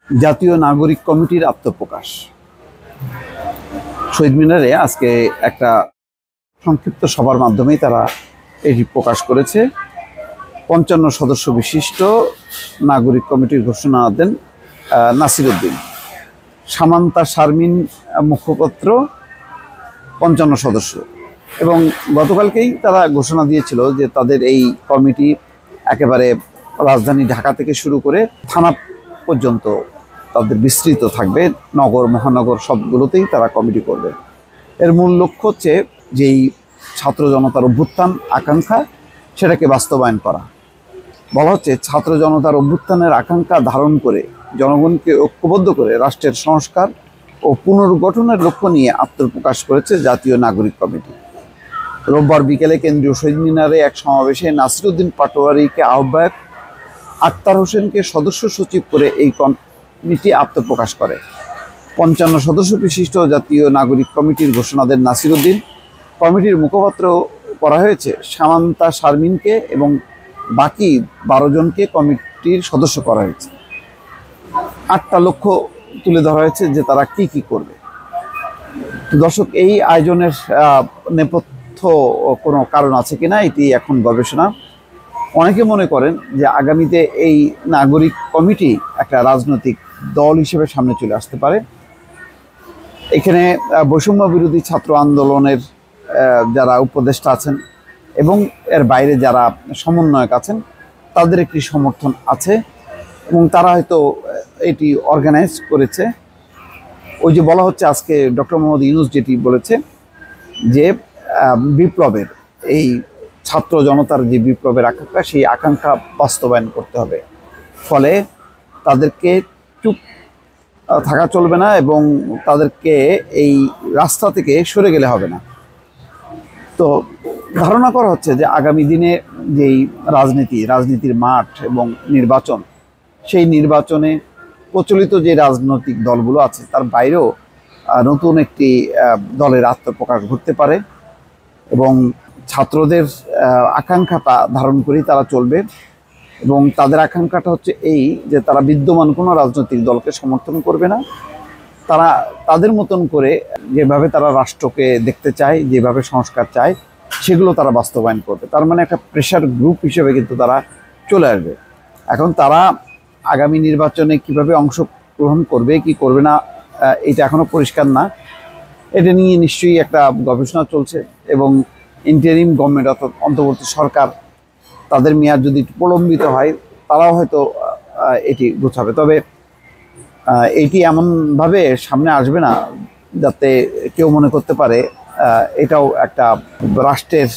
জাতীয় নাগরিক কমিটির আত্মপ্রকাশ। শহীদ মিনারে আজকে একটা সংক্ষিপ্ত সভার মাধ্যমেই তারা এটি প্রকাশ করেছে। ৫৫ সদস্য বিশিষ্ট নাগরিক কমিটির ঘোষণা দেন নাসির উদ্দিন। সামান্তা শারমিন মুখপাত্র ৫৫ সদস্য। এবং গতকালকেই তারা ঘোষণা দিয়েছিল যে তাদের এই কমিটি একেবারে রাজধানী ঢাকা থেকে শুরু করে থানা পর্যন্ত তাদের বিস্তৃত থাকবে, নগর মহানগর সবগুলোতেই তারা কমিটি করবে। এর মূল লক্ষ্য হচ্ছে যেই ছাত্র জনতার অভ্যুত্থান আকাঙ্ক্ষা সেটাকে বাস্তবায়ন করা। বলা হচ্ছে ছাত্র জনতার অভ্যুত্থানের আকাঙ্ক্ষা ধারণ করে জনগণকে ঐক্যবদ্ধ করে রাষ্ট্রের সংস্কার ও পুনর্গঠনের লক্ষ্য নিয়ে আত্মপ্রকাশ করেছে জাতীয় নাগরিক কমিটি। রোববার বিকেলে কেন্দ্রীয় শহীদ মিনারে এক সমাবেশে নাসির উদ্দিন পাটোয়ারিকে আহ্বায়ক, আক্তার হোসেনকে সদস্য সচিব করে এই কমিটি আত্মপ্রকাশ করে। ৫৫ সদস্য বিশিষ্ট জাতীয় নাগরিক কমিটির ঘোষণা দেন নাসির উদ্দিন। কমিটির মুখপাত্র করা হয়েছে সামান্তা শারমিনকে এবং বাকি ১২ জনকে কমিটির সদস্য করা হয়েছে। ৮টা লক্ষ্য তুলে ধরা হয়েছে যে তারা কি কি করবে। দর্শক, এই আয়োজনের নেপথ্য কোনো কারণ আছে কিনা এটি এখন গবেষণা। অনেকে মনে করেন যে আগামীতে এই নাগরিক কমিটি একটা রাজনৈতিক দল হিসেবে সামনে চলে আসতে পারে। এখানে বৈষম্য বিরোধী ছাত্র আন্দোলনের যারা উপদেষ্টা আছেন এবং এর বাইরে যারা সমন্বয়ক আছেন তাদের একটি সমর্থন আছে এবং তারা হয়তো এটি অর্গানাইজ করেছে। ওই যে বলা হচ্ছে আজকে ডক্টর মোহাম্মদ ইউনূস যেটি বলেছে যে বিপ্লবের এই ছাত্র জনতার যে বিপ্লবের আকাঙ্ক্ষা সেই আকাঙ্ক্ষা বাস্তবায়ন করতে হবে। ফলে তাদেরকে চুপ থাকা চলবে না এবং তাদেরকে এই রাস্তা থেকে সরে গেলে হবে না। তো ধারণা করা হচ্ছে যে আগামী দিনে যেই রাজনীতির মাঠ এবং নির্বাচন, সেই নির্বাচনে প্রচলিত যে রাজনৈতিক দলগুলো আছে তার বাইরেও নতুন একটি দলের আত্মপ্রকাশ ঘটতে পারে এবং ছাত্রদের আকাঙ্ক্ষাটা ধারণ করেই তারা চলবে। এবং তাদের আকাঙ্ক্ষাটা হচ্ছে এই যে তারা বিদ্যমান কোনো রাজনৈতিক দলকে সমর্থন করবে না। তারা তাদের মতন করে যেভাবে তারা রাষ্ট্রকে দেখতে চায়, যেভাবে সংস্কার চায়, সেগুলো তারা বাস্তবায়ন করবে। তার মানে একটা প্রেশার গ্রুপ হিসেবে কিন্তু তারা চলে আসবে। এখন তারা আগামী নির্বাচনে কিভাবে অংশগ্রহণ করবে কি করবে না এটা এখনো পরিষ্কার না। এটা নিয়ে নিশ্চয়ই একটা গবেষণা চলছে এবং ইন্টারিম গভর্নমেন্ট অর্থাৎ অন্তর্বর্তী সরকার তাদের মেয়াদ যদি প্রলম্বিত হয় তারাও হয়তো এটি গোছাবে। তবে এইটি এমনভাবে সামনে আসবে না যাতে কেউ মনে করতে পারে এটাও একটা রাষ্ট্রের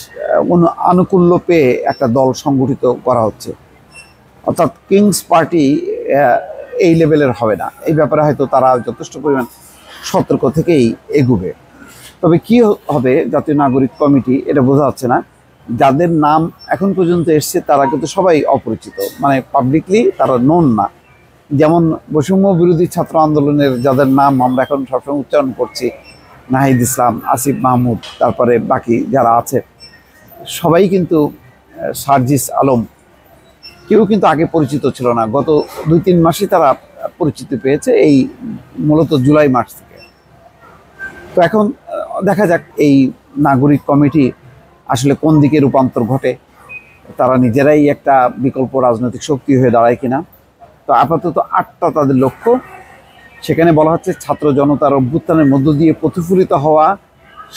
আনুকূল্য পেয়ে একটা দল সংগঠিত করা হচ্ছে। অর্থাৎ কিংস পার্টি এই লেভেলের হবে না। এই ব্যাপারে হয়তো তারা যথেষ্ট পরিমাণ সতর্ক থেকেই এগুবে। তবে কি হবে জাতীয় নাগরিক কমিটি এটা বোঝা যাচ্ছে না। যাদের নাম এখন পর্যন্ত এসছে তারা কিন্তু সবাই অপরিচিত, মানে পাবলিকলি তারা নোন না। যেমন বৈষম্য বিরোধী ছাত্র আন্দোলনের যাদের নাম আমরা এখন সবসময় উচ্চারণ করছি, নাহিদ ইসলাম, আসিফ মাহমুদ, তারপরে বাকি যারা আছে সবাই কিন্তু, সার্জিস আলম, কেউ কিন্তু আগে পরিচিত ছিল না। গত ২-৩ মাসই তারা পরিচিতি পেয়েছে, এই মূলত জুলাই মাস থেকে। তো এখন দেখা যাক এই নাগরিক কমিটি আসলে কোন দিকে রূপান্তর ঘটে, তারা নিজেরাই একটা বিকল্প রাজনৈতিক শক্তি হয়ে দাঁড়ায় কিনা। তো আপাতত ৮টা তাদের লক্ষ্য। সেখানে বলা হচ্ছে ছাত্র জনতার অভ্যুত্থানের মধ্য দিয়ে প্রতিফলিত হওয়া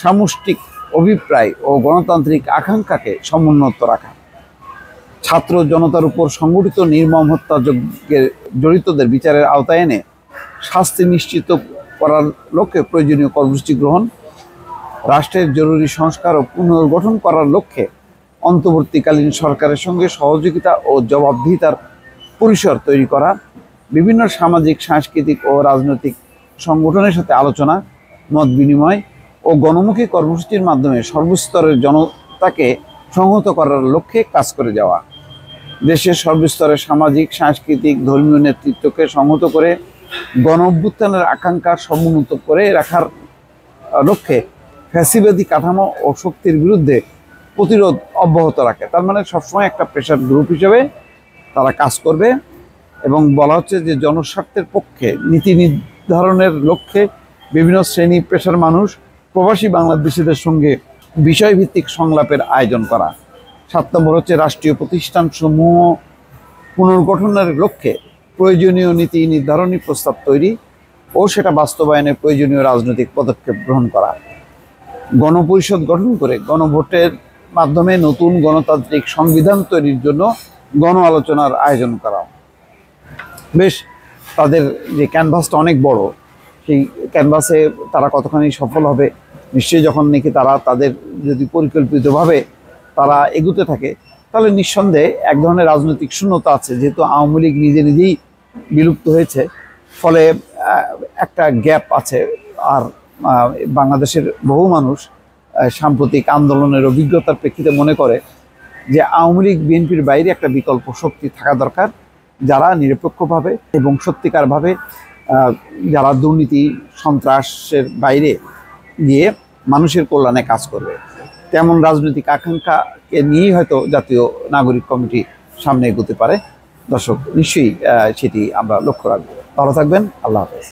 সামষ্টিক অভিপ্রায় ও গণতান্ত্রিক আকাঙ্ক্ষাকে সমুন্নত রাখা, ছাত্র জনতার উপর সংগঠিত নির্মম হত্যাযজ্ঞের জড়িতদের বিচারের আওতায় এনে শাস্তি নিশ্চিত করার লক্ষ্যে প্রয়োজনীয় কর্মসূচি গ্রহণ, রাষ্ট্রের জরুরি সংস্কার ও পুনর্গঠন করার লক্ষ্যে অন্তর্বর্তীকালীন সরকারের সঙ্গে সহযোগিতা ও জবাবদিহিতার পরিসর তৈরি করা, বিভিন্ন সামাজিক, সাংস্কৃতিক ও রাজনৈতিক সংগঠনের সাথে আলোচনা, মত বিনিময় ও গণমুখী কর্মসূচির মাধ্যমে সর্বস্তরের জনতাকে সংহত করার লক্ষ্যে কাজ করে যাওয়া, দেশের সর্বস্তরের সামাজিক, সাংস্কৃতিক, ধর্মীয় নেতৃত্বকে সংহত করে গণ অভ্যুত্থানের আকাঙ্ক্ষা সমুন্নত করে রাখার লক্ষ্যে ফ্যাসিবাদী কাঠামো ও শক্তির বিরুদ্ধে প্রতিরোধ অব্যাহত রাখে। তার মানে সবসময় একটা প্রেশার গ্রুপ হিসেবে তারা কাজ করবে এবং বলা হচ্ছে যে জনস্বার্থের পক্ষে নীতি নির্ধারণের লক্ষ্যে বিভিন্ন শ্রেণী পেশার মানুষ প্রবাসী বাংলাদেশিদের সঙ্গে বিষয়ভিত্তিক সংলাপের আয়োজন করা। 7 নম্বর হচ্ছে রাষ্ট্রীয় প্রতিষ্ঠানসমূহ পুনর্গঠনের লক্ষ্যে প্রয়োজনীয় নীতি নির্ধারণী প্রস্তাব তৈরি ও সেটা বাস্তবায়নে প্রয়োজনীয় রাজনৈতিক পদক্ষেপ গ্রহণ করা। গণপরিষদ গঠন করে গণভোটের মাধ্যমে নতুন গণতান্ত্রিক সংবিধান তৈরির জন্য গণ আলোচনার আয়োজন করা। বেশ, তাদের যে ক্যানভাসটা অনেক বড়, সেই ক্যানভাসে তারা কতখানি সফল হবে, নিশ্চয়ই যখন নাকি তারা তাদের যদি পরিকল্পিতভাবে তারা এগুতে থাকে, তাহলে নিঃসন্দেহে এক ধরনের রাজনৈতিক শূন্যতা আছে। যেহেতু আওয়ামী লীগ নিজে নিজেই বিলুপ্ত হয়েছে, ফলে একটা গ্যাপ আছে। আর বাংলাদেশের বহু মানুষ সাম্প্রতিক আন্দোলনের অভিজ্ঞতার প্রেক্ষিতে মনে করে যে আওয়ামী লীগ বিএনপির বাইরে একটা বিকল্প শক্তি থাকা দরকার, যারা নিরপেক্ষভাবে এবং সত্যিকারভাবে যারা দুর্নীতি সন্ত্রাসের বাইরে গিয়ে মানুষের কল্যাণে কাজ করবে। তেমন রাজনৈতিক আকাঙ্ক্ষাকে নিয়েই হয়তো জাতীয় নাগরিক কমিটি সামনে এগোতে পারে। দর্শক, নিশ্চয়ই সেটি আমরা লক্ষ্য রাখবো। ভালো থাকবেন। আল্লাহ হাফেজ।